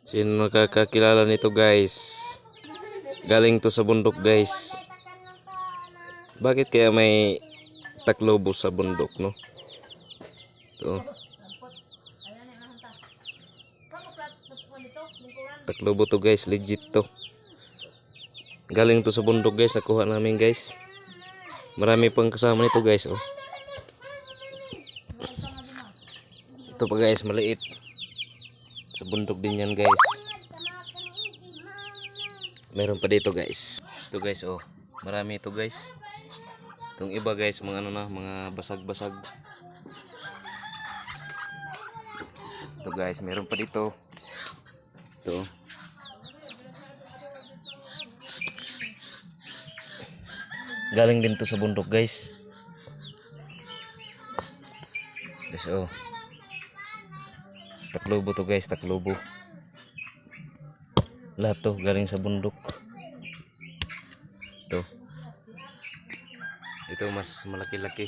Sino nakakakilala nito guys? Galing to sa bundok guys. Bakit kaya may taklobo sa bundok, no? Ito. Taklobo to guys, legit to. Galing to sa bundok guys, nakuha namin guys. Marami pang kasama nito guys, oh. Ito pa guys, maliit. Sa bundok din yan guys. Meron pa dito guys. Ito guys, oh. Marami ito guys. Itong iba guys, mga ano na, mga basag-basag. Ito guys, meron pa dito. Ito. Galing din to sa bundok guys. Guys, oh. Taklobo to guys, taklobo. Lahat to galing sa bundok. Ito. Ito mas malaki-laki.